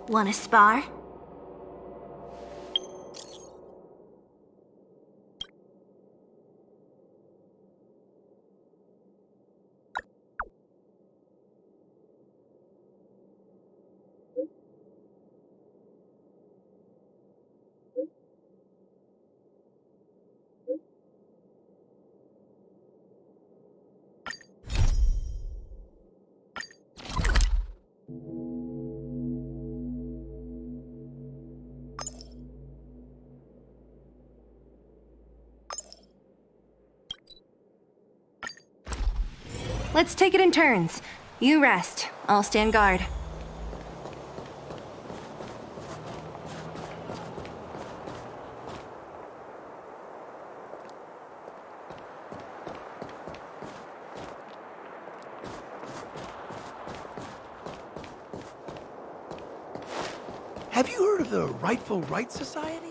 Wanna spar? Let's take it in turns. You rest. I'll stand guard. Have you heard of the Rightful Right Society?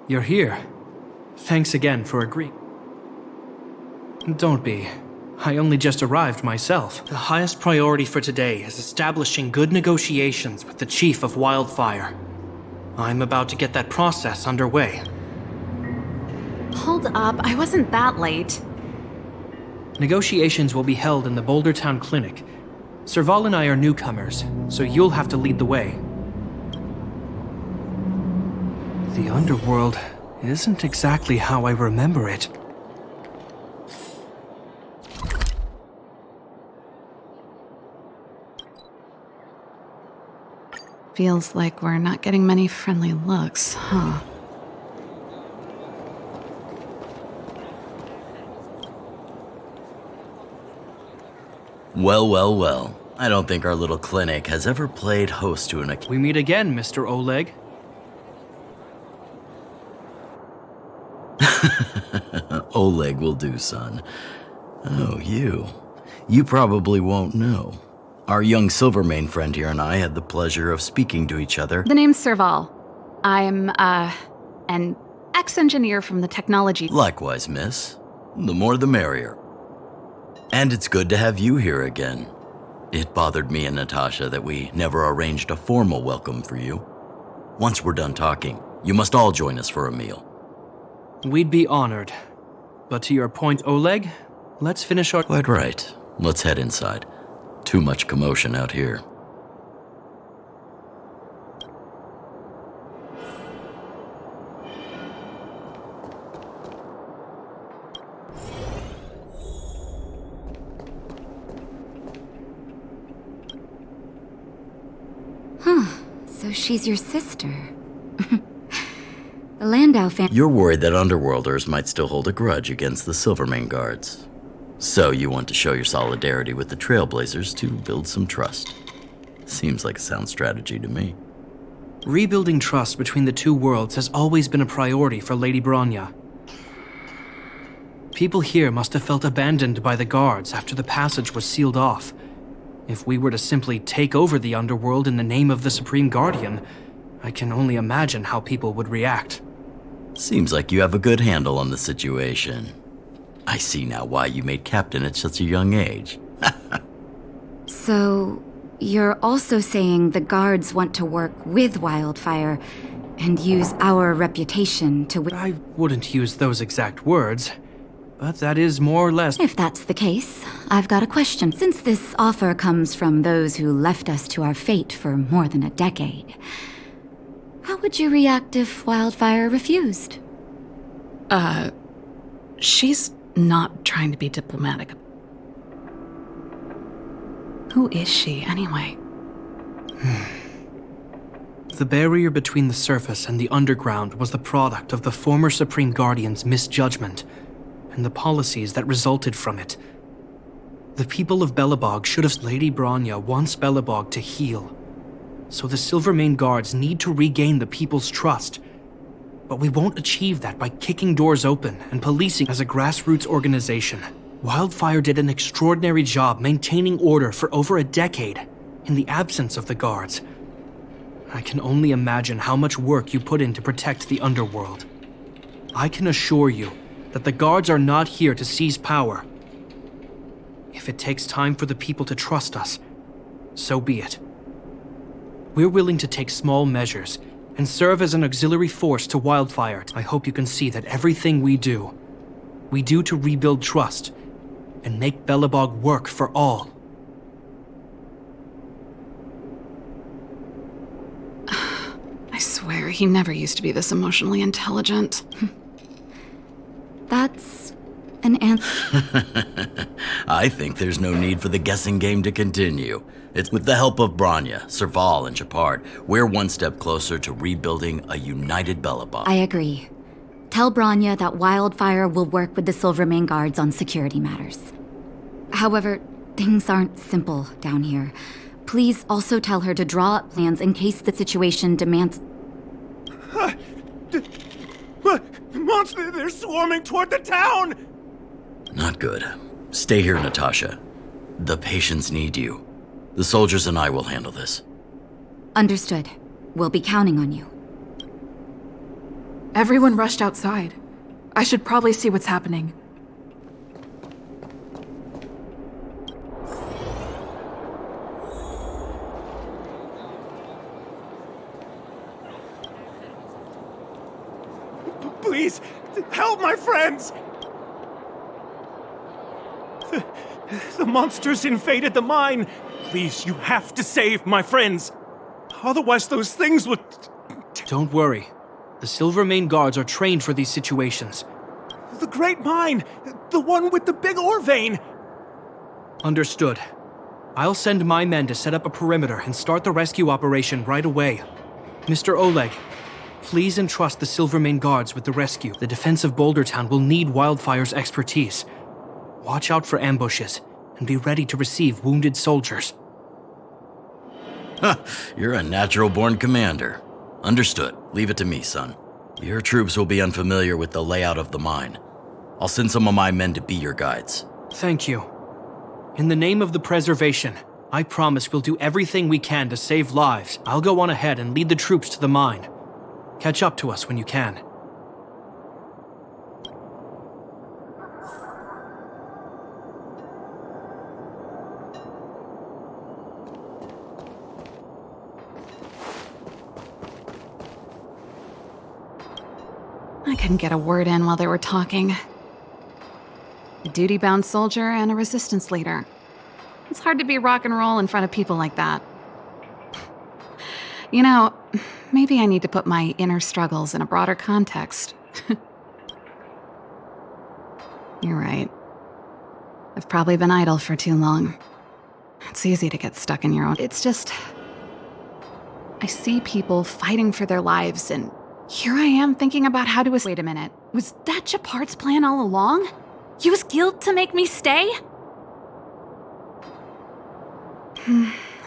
You're here. Thanks again for agreeing. Don't be. I only just arrived myself. The highest priority for today is establishing good negotiations with the Chief of Wildfire. I'm about to get that process underway. Hold up, I wasn't that late. Negotiations will be held in the Bouldertown Clinic. Serval and I are newcomers, so you'll have to lead the way. The underworld isn't exactly how I remember it. Feels like we're not getting many friendly looks, huh? Well, well, well. I don't think our little clinic has ever played host to an... We meet again, Mr. Oleg. Oleg will do, son. Oh, you. You probably won't know. Our young Silvermane friend here and I had the pleasure of speaking to each other. The name's Serval. I'm, an ex-engineer from the technology... Likewise, miss. The more the merrier. And it's good to have you here again. It bothered me and Natasha that we never arranged a formal welcome for you. Once we're done talking, you must all join us for a meal. We'd be honored. But to your point, Oleg, let's finish our... Quite right. Let's head inside. Too much commotion out here. So she's your sister. The Landau family... You're worried that Underworlders might still hold a grudge against the Silvermane guards. So you want to show your solidarity with the Trailblazers to build some trust. Seems like a sound strategy to me. Rebuilding trust between the two worlds has always been a priority for Lady Bronya. People here must have felt abandoned by the guards after the passage was sealed off. If we were to simply take over the Underworld in the name of the Supreme Guardian, I can only imagine how people would react. Seems like you have a good handle on the situation. I see now why you made captain at such a young age. So, you're also saying the guards want to work with Wildfire and use our reputation to... I wouldn't use those exact words, but that is more or less... If that's the case, I've got a question. Since this offer comes from those who left us to our fate for more than a decade, how would you react if Wildfire refused? She's not trying to be diplomatic. Who is she, anyway? The barrier between the surface and the underground was the product of the former Supreme Guardian's misjudgment and the policies that resulted from it. The people of Belobog should have... Lady Bronya wants Belobog to heal. So the Silvermane Guards need to regain the people's trust. But we won't achieve that by kicking doors open and policing as a grassroots organization. Wildfire did an extraordinary job maintaining order for over a decade, in the absence of the Guards. I can only imagine how much work you put in to protect the underworld. I can assure you that the Guards are not here to seize power. If it takes time for the people to trust us, so be it. We're willing to take small measures and serve as an auxiliary force to Wildfire. I hope you can see that everything we do to rebuild trust and make Belobog work for all. I swear, he never used to be this emotionally intelligent. That's an answer. I think there's no need for the guessing game to continue. It's with the help of Bronya, Serval, and Shepard, we're one step closer to rebuilding a united Belobog. I agree. Tell Bronya that Wildfire will work with the Silvermane Guards on security matters. However, things aren't simple down here. Please also tell her to draw up plans in case the situation demands... Monsters, they're swarming toward the town! Not good. Stay here, Natasha. The patients need you. The soldiers and I will handle this. Understood. We'll be counting on you. Everyone rushed outside. I should probably see what's happening. Please, help my friends! The monsters invaded the mine. Please, you have to save my friends. Otherwise, those things would... Don't worry. The Silvermane Guards are trained for these situations. The Great Mine! The one with the big ore vein! Understood. I'll send my men to set up a perimeter and start the rescue operation right away. Mr. Oleg, please entrust the Silvermane Guards with the rescue. The defense of Boulder Town will need Wildfire's expertise. Watch out for ambushes, and be ready to receive wounded soldiers. You're a natural-born commander. Understood. Leave it to me, son. Your troops will be unfamiliar with the layout of the mine. I'll send some of my men to be your guides. Thank you. In the name of the preservation, I promise we'll do everything we can to save lives. I'll go on ahead and lead the troops to the mine. Catch up to us when you can. I couldn't get a word in while they were talking. A duty-bound soldier and a resistance leader. It's hard to be rock and roll in front of people like that. You know, maybe I need to put my inner struggles in a broader context. You're right. I've probably been idle for too long. It's easy to get stuck in your own... It's just... I see people fighting for their lives, and here I am thinking about how to... Wait a minute. Was that Shepard's plan all along? Use guilt to make me stay?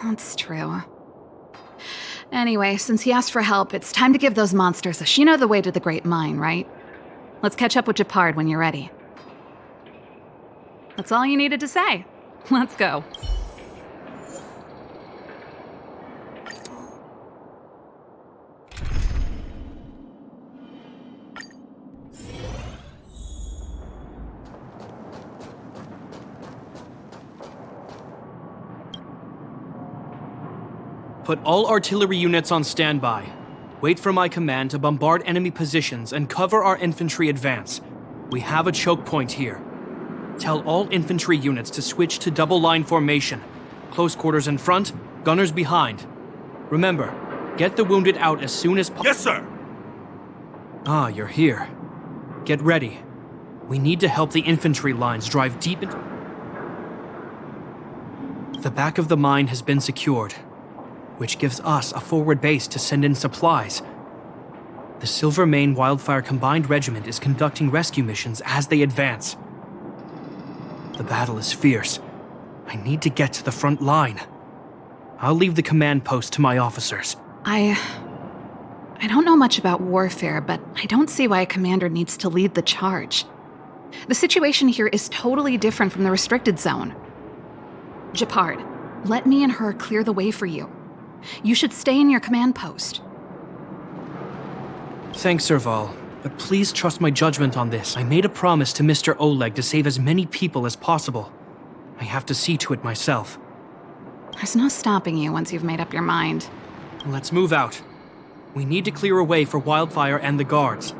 That's true. Anyway, since he asked for help, it's time to give those monsters a... You know the way to the Great Mine, right? Let's catch up with Shepard when you're ready. That's all you needed to say. Let's go. Put all artillery units on standby. Wait for my command to bombard enemy positions and cover our infantry advance. We have a choke point here. Tell all infantry units to switch to double-line formation. Close quarters in front, gunners behind. Remember, get the wounded out as soon as possible. Yes, sir! Ah, you're here. Get ready. We need to help the infantry lines drive deep into... The back of the mine has been secured, which gives us a forward base to send in supplies. The Silvermane Wildfire Combined Regiment is conducting rescue missions as they advance. The battle is fierce, I need to get to the front line. I'll leave the command post to my officers. I don't know much about warfare, but I don't see why a commander needs to lead the charge. The situation here is totally different from the restricted zone. Gepard, let me and her clear the way for you. You should stay in your command post. Thanks, Serval, but please trust my judgment on this. I made a promise to Mr. Oleg to save as many people as possible. I have to see to it myself. There's no stopping you once you've made up your mind. Let's move out. We need to clear a way for Wildfire and the guards.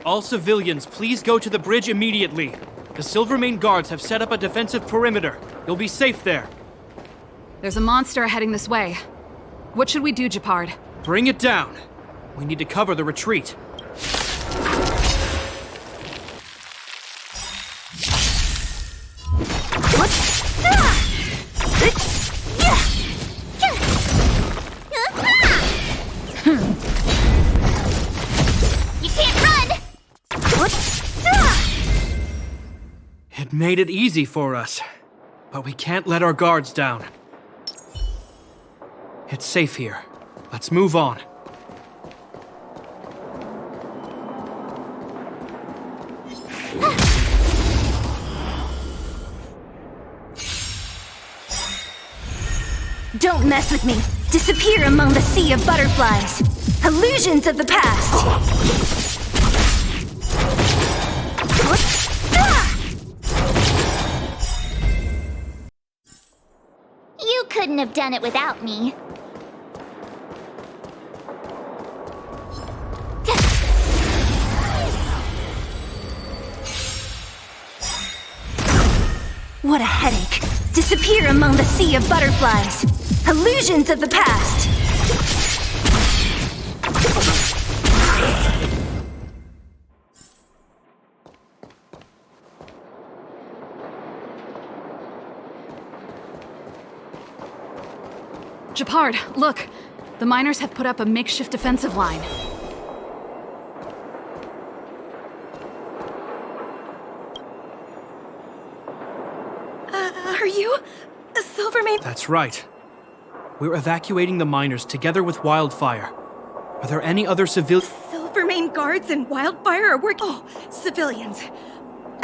All civilians, please go to the bridge immediately. The Silvermane guards have set up a defensive perimeter. You'll be safe there. There's a monster heading this way. What should we do, Gepard? Bring it down. We need to cover the retreat. It made it easy for us, but we can't let our guards down. It's safe here. Let's move on. Don't mess with me. Disappear among the sea of butterflies. Illusions of the past. You couldn't have done it without me. What a headache. Disappear among the sea of butterflies. Illusions of the past. Gepard, look! The miners have put up a makeshift defensive line. Are you a Silvermane? That's right. We're evacuating the miners together with Wildfire. Are there any other Silvermane guards and Wildfire are working. Oh, civilians.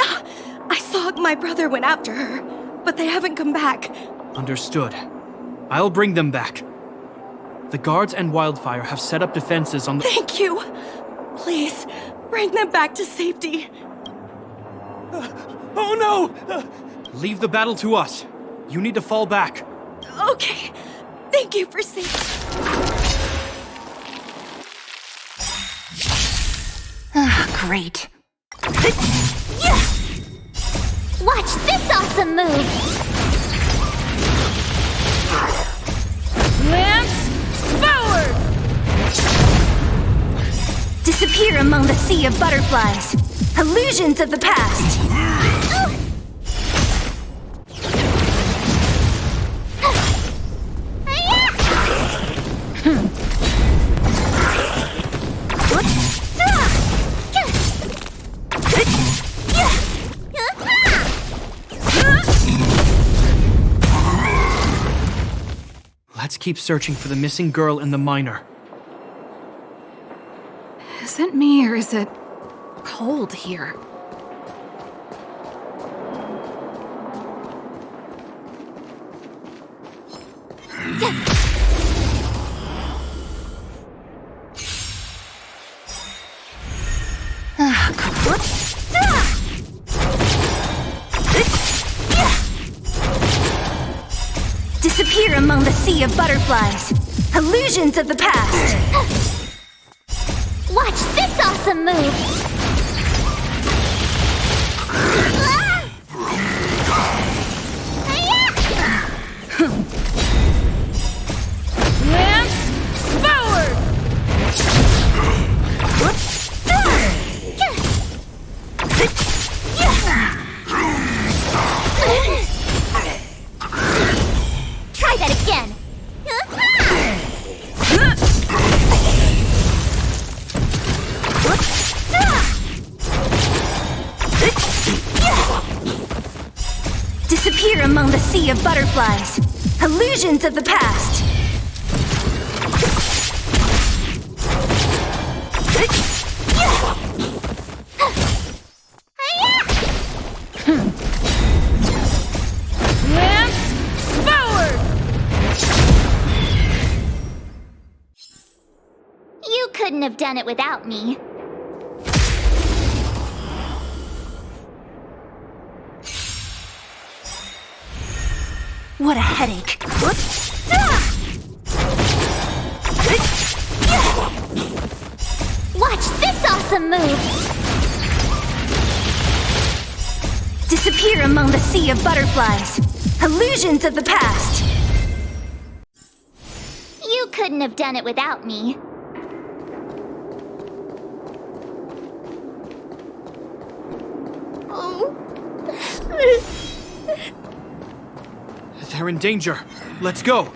I saw my brother went after her, but they haven't come back. Understood. I'll bring them back. The guards and Wildfire have set up defenses on the— Thank you. Please, bring them back to safety. Oh no! Leave the battle to us. You need to fall back. Okay. Thank you for saving. Great. Watch this awesome move! Lance forward! Disappear among the sea of butterflies. Illusions of the past. Let's keep searching for the missing girl and the miner. Is it me or is it cold here? Disappear among the sea of butterflies. Illusions of the past. Watch this awesome move! again! Disappear among the sea of butterflies. Illusions of the past. You couldn't have done it without me. What a headache. Watch this awesome move! Disappear among the sea of butterflies. Illusions of the past. You couldn't have done it without me. They're in danger. Let's go.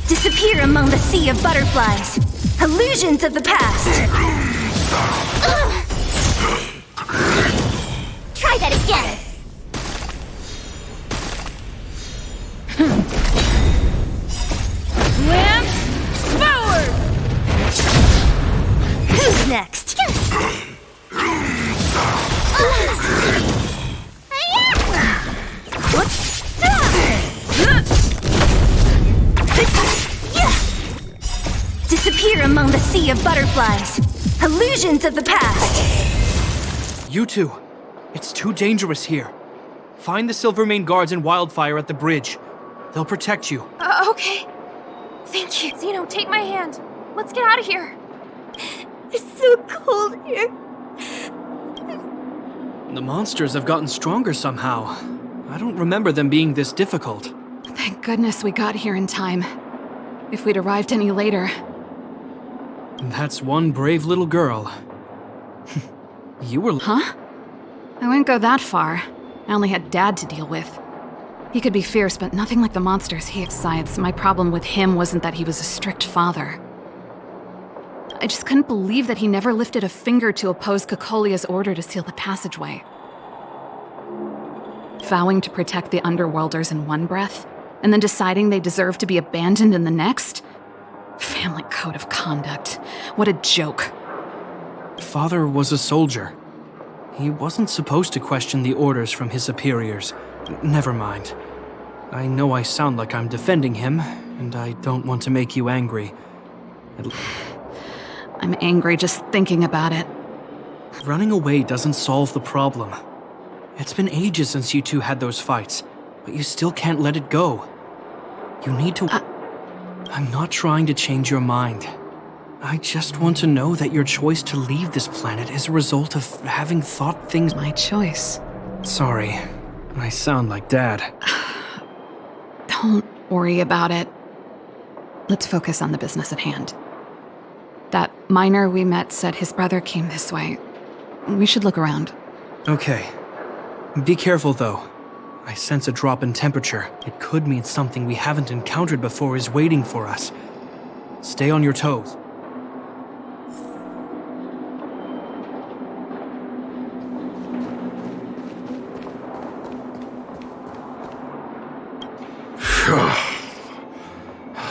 Disappear among the sea of butterflies. Illusions of the past. Try that again! Who's next? Disappear among the sea of butterflies. Illusions of the past. You two. It's too dangerous here. Find the Silvermane guards and Wildfire at the bridge. They'll protect you. Okay. Thank you. Zeno, take my hand. Let's get out of here. It's so cold here. The monsters have gotten stronger somehow. I don't remember them being this difficult. Thank goodness we got here in time. If we'd arrived any later... That's one brave little girl. You were... Huh? I wouldn't go that far. I only had Dad to deal with. He could be fierce, but nothing like the monsters he... Besides, my problem with him wasn't that he was a strict father. I just couldn't believe that he never lifted a finger to oppose Cocolia's order to seal the passageway. Vowing to protect the Underworlders in one breath, and then deciding they deserve to be abandoned in the next? Family code of conduct. What a joke. Father was a soldier. He wasn't supposed to question the orders from his superiors. Never mind. I know I sound like I'm defending him, and I don't want to make you angry. I'm angry just thinking about it. Running away doesn't solve the problem. It's been ages since you two had those fights, but you still can't let it go. You need to... I'm not trying to change your mind. I just want to know that your choice to leave this planet is a result of having thought things... My choice. Sorry, I sound like Dad. Don't worry about it. Let's focus on the business at hand. That miner we met said his brother came this way. We should look around. Okay. Be careful, though. I sense a drop in temperature. It could mean something we haven't encountered before is waiting for us. Stay on your toes.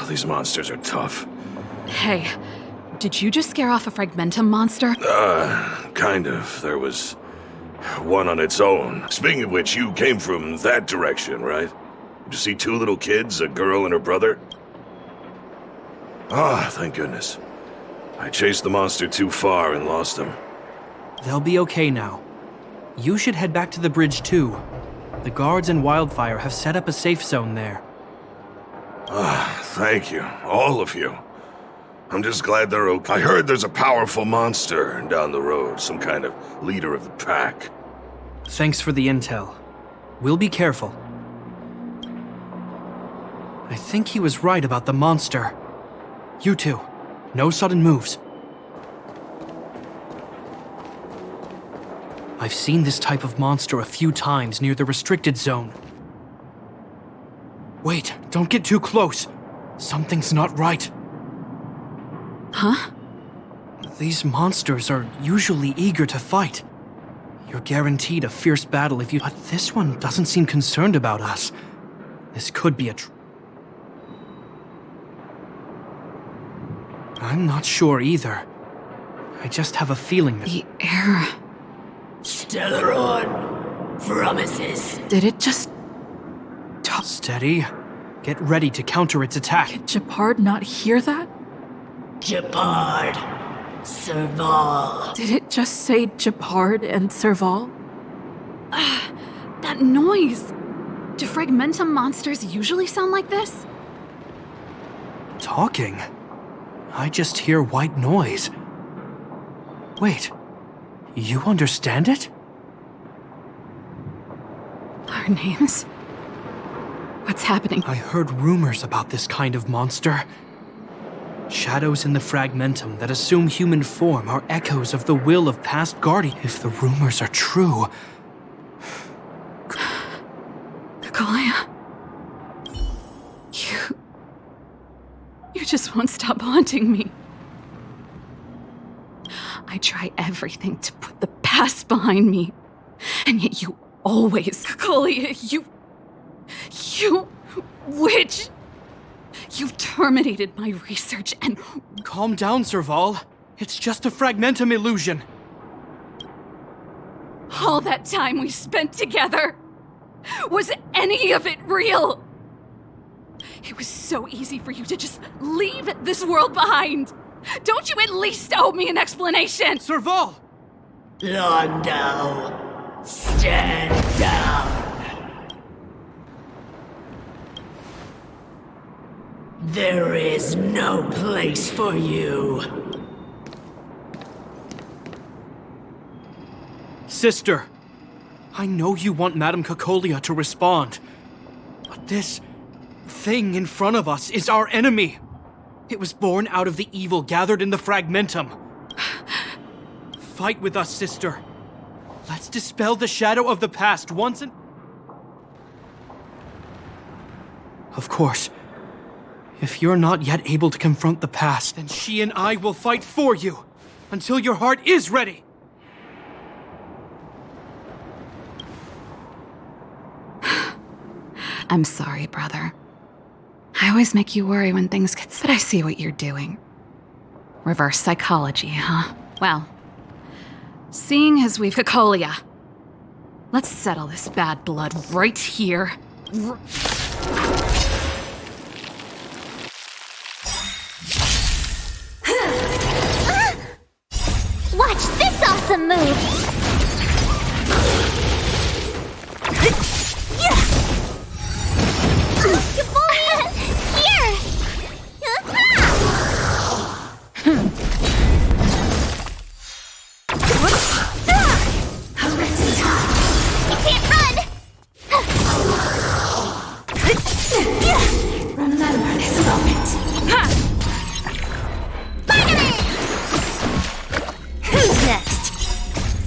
These monsters are tough. Hey, did you just scare off a Fragmentum monster? Kind of. There was one on its own. Speaking of which, you came from that direction, right? Did you see two little kids, a girl and her brother? Ah, thank goodness. I chased the monster too far and lost him. They'll be okay now. You should head back to the bridge, too. The guards and Wildfire have set up a safe zone there. Ah, thank you. All of you. I'm just glad they're okay. I heard there's a powerful monster down the road, some kind of leader of the pack. Thanks for the intel. We'll be careful. I think he was right about the monster. You two, no sudden moves. I've seen this type of monster a few times near the restricted zone. Wait, don't get too close. Something's not right. Huh? These monsters are usually eager to fight. You're guaranteed a fierce battle if you... But this one doesn't seem concerned about us. This could be a... I'm not sure either. I just have a feeling that... The air... Stellaron promises. Did it just... Steady. Get ready to counter its attack. Did Jeopard not hear that? Jeopard. Serval. Did it just say Jeopard and Serval? That noise! Do fragmentum monsters usually sound like this? Talking? I just hear white noise. Wait, you understand it? Our names? What's happening? I heard rumors about this kind of monster. Shadows in the fragmentum that assume human form are echoes of the will of past guardians. If the rumors are true... Colina. You just won't stop haunting me. I try everything to put the past behind me. And yet you always... Colina, you witch! You've terminated my research and... Calm down, Serval. It's just a fragmentum illusion. All that time we spent together, was any of it real? It was so easy for you to just leave this world behind. Don't you at least owe me an explanation? Serval! Landau, stand down. There is no place for you. Sister, I know you want Madame Cocolia to respond, but this thing in front of us is our enemy. It was born out of the evil gathered in the fragmentum. Fight with us, sister. Let's dispel the shadow of the past once and... Of course, if you're not yet able to confront the past, then she and I will fight for you until your heart is ready. I'm sorry, brother. I always make you worry when things get... But I see what you're doing. Reverse psychology, huh? Well, seeing as we've... Cocolia, let's settle this bad blood right here. Watch this awesome move!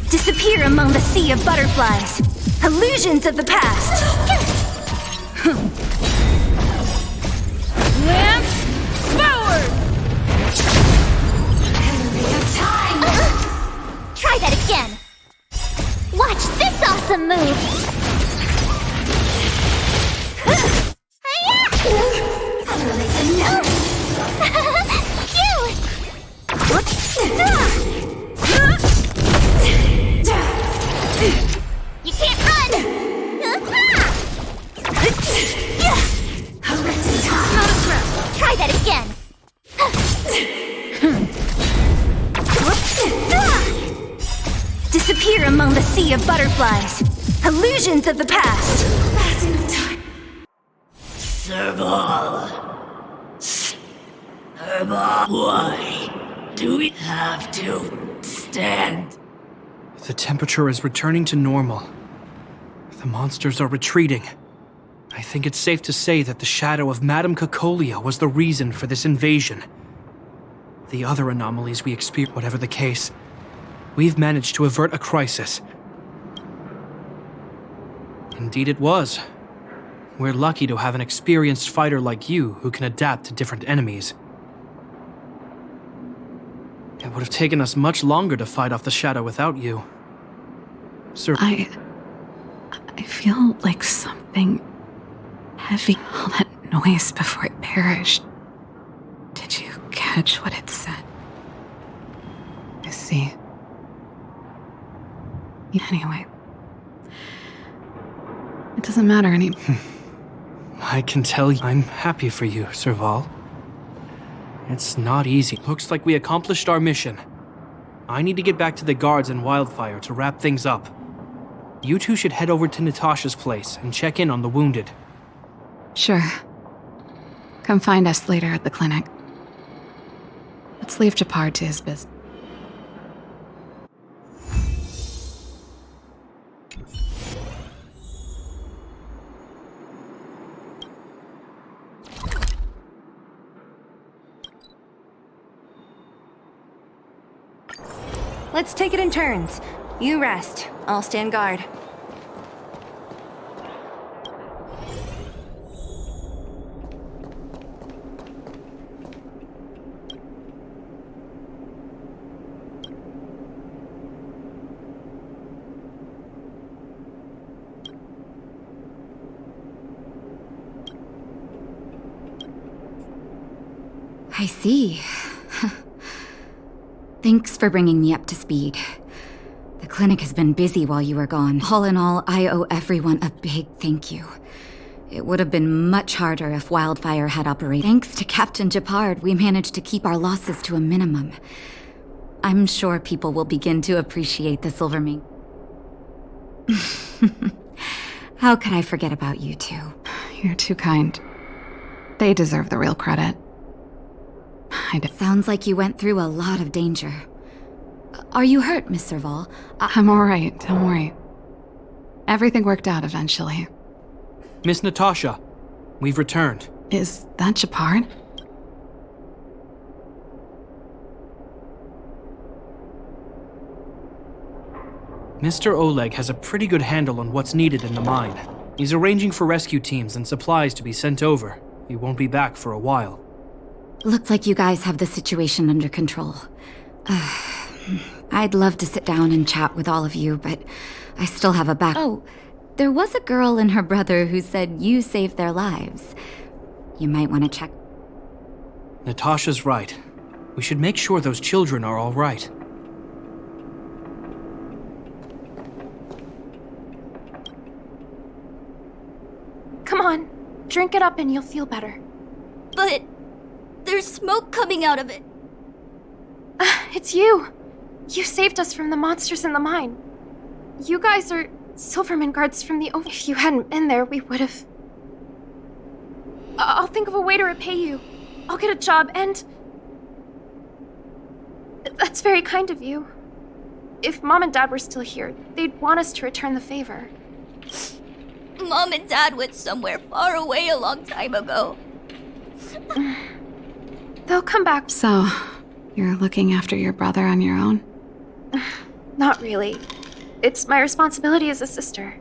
Disappear among the sea of butterflies. Illusions of the past. Lamps forward! Enemy of time! Try that again. Watch this awesome move. You can't run! Not a threat. Try that again. Disappear among the sea of butterflies. Illusions of the past. Passing of time. Serval. Serval? Why do we have to stand? The temperature is returning to normal. The monsters are retreating. I think it's safe to say that the shadow of Madame Cocolia was the reason for this invasion. The other anomalies we experienced, whatever the case, we've managed to avert a crisis. Indeed it was. We're lucky to have an experienced fighter like you who can adapt to different enemies. It would have taken us much longer to fight off the shadow without you. Sir, I feel like something heavy. All that noise before it perished. Did you catch what it said? I see. Anyway. It doesn't matter anymore. I can tell you I'm happy for you, Serval. It's not easy. Looks like we accomplished our mission. I need to get back to the guards in Wildfire to wrap things up. You two should head over to Natasha's place and check in on the wounded. Sure. Come find us later at the clinic. Let's leave Japard to his business. Let's take it in turns. You rest. I'll stand guard. I see. Thanks for bringing me up to speed. The clinic has been busy while you were gone. All in all, I owe everyone a big thank you. It would have been much harder if Wildfire had operated. Thanks to Captain Japard, we managed to keep our losses to a minimum. I'm sure people will begin to appreciate the Silvermane. How could I forget about you two? You're too kind. They deserve the real credit. Sounds like you went through a lot of danger. Are you hurt, Miss Serval? I'm all right, don't worry. Everything worked out eventually. Miss Natasha, we've returned. Is that Japard? Mr. Oleg has a pretty good handle on what's needed in the mine. He's arranging for rescue teams and supplies to be sent over. He won't be back for a while. Looks like you guys have the situation under control. I'd love to sit down and chat with all of you, but I still have a back. Oh, there was a girl and her brother who said you saved their lives. You might want to check. Natasha's right. We should make sure those children are all right. Come on, drink it up and you'll feel better. But there's smoke coming out of it. It's you. You saved us from the monsters in the mine. You guys are Silverman guards from the... If you hadn't been there, we would have... I'll think of a way to repay you. I'll get a job and... That's very kind of you. If Mom and Dad were still here, they'd want us to return the favor. Mom and Dad went somewhere far away a long time ago. They'll come back. So, you're looking after your brother on your own? Not really. It's my responsibility as a sister.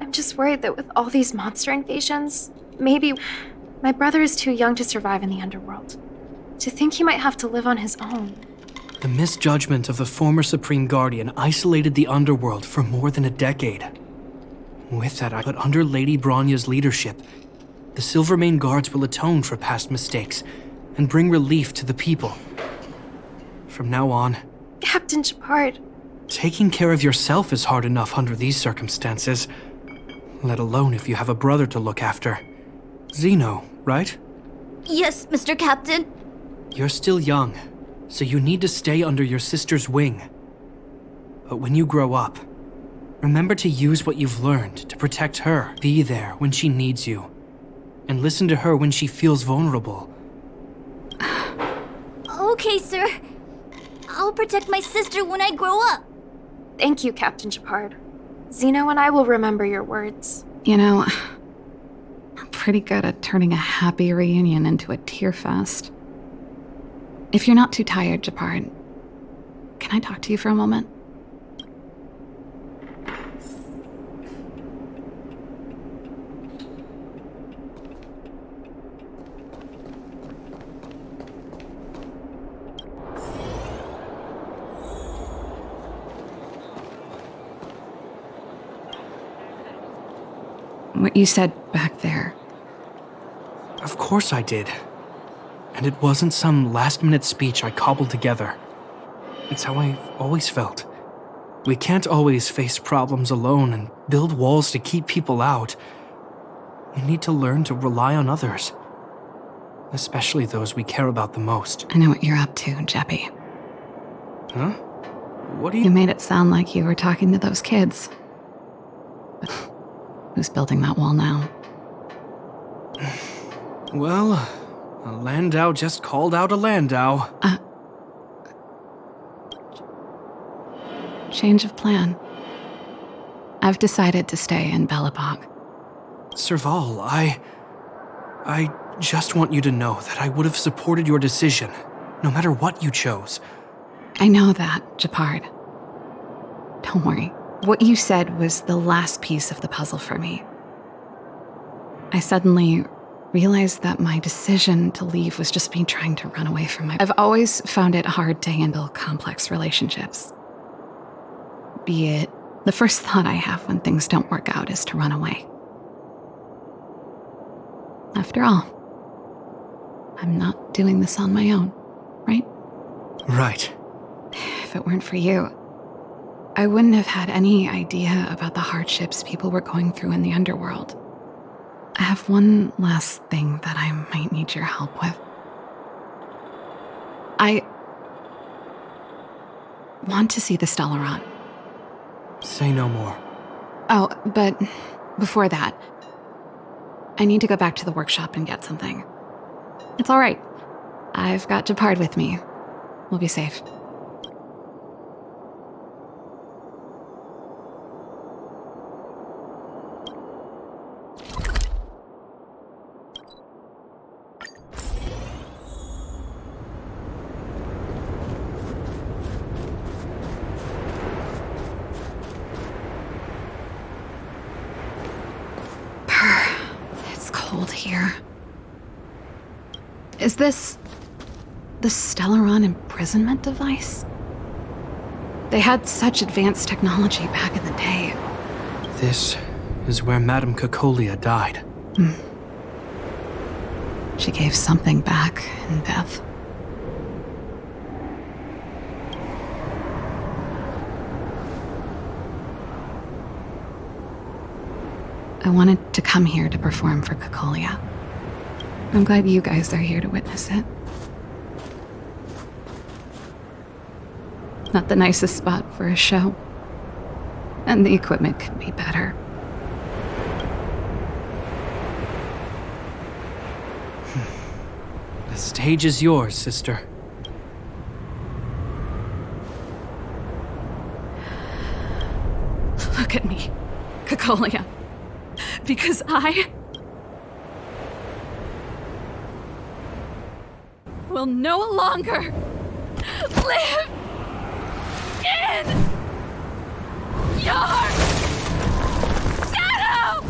I'm just worried that with all these monster invasions, maybe my brother is too young to survive in the underworld. To think he might have to live on his own. The misjudgment of the former Supreme Guardian isolated the underworld for more than a decade. With that, but under Lady Bronya's leadership, the Silvermane Guards will atone for past mistakes and bring relief to the people. From now on, Captain Japard. Taking care of yourself is hard enough under these circumstances, let alone if you have a brother to look after. Zeno, right? Yes, Mr. Captain. You're still young, so you need to stay under your sister's wing. But when you grow up, remember to use what you've learned to protect her. Be there when she needs you, and listen to her when she feels vulnerable. okay, sir. I'll protect my sister when I grow up. Thank you, Captain Shepard. Zeno and I will remember your words. You know, I'm pretty good at turning a happy reunion into a tear fest. If you're not too tired, Shepard, can I talk to you for a moment? What you said back there. Of course I did. And it wasn't some last-minute speech I cobbled together. It's how I've always felt. We can't always face problems alone and build walls to keep people out. We need to learn to rely on others. Especially those we care about the most. I know what you're up to, Jeppy. Huh? What do You made it sound like you were talking to those kids. But who's building that wall now? Well, a Landau just called out a Landau. Change of plan. I've decided to stay in Belobog. Serval, I just want you to know that I would have supported your decision, no matter what you chose. I know that, Shepard. Don't worry. What you said was the last piece of the puzzle for me. I suddenly realized that my decision to leave was just me trying to run away from I've always found it hard to handle complex relationships. Be it the first thought I have when things don't work out is to run away. After all, I'm not doing this on my own, right? Right. If it weren't for you, I wouldn't have had any idea about the hardships people were going through in the underworld. I have one last thing that I might need your help with. I want to see the Stellaron. Say no more. Oh, but before that, I need to go back to the workshop and get something. It's all right. I've got Shepard with me. We'll be safe. It's cold here. Is this the Stellaron imprisonment device? They had such advanced technology back in the day. This is where Madame Cocolia died. She gave something back in Beth. I wanted to come here to perform for Cocolia. I'm glad you guys are here to witness it. Not the nicest spot for a show. And the equipment could be better. The stage is yours, sister. Look at me, Cocolia. Because I will no longer live in your shadow!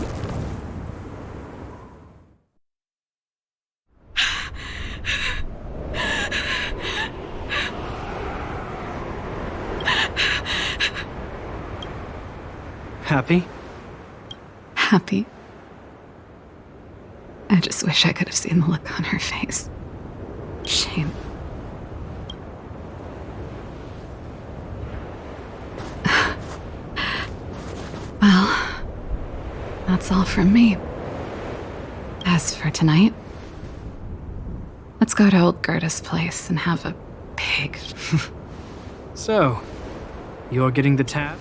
Happy? Happy. I just wish I could have seen the look on her face. Shame. Well, that's all from me. As for tonight, let's go to old Gerda's place and have a pig. So, you're getting the tab?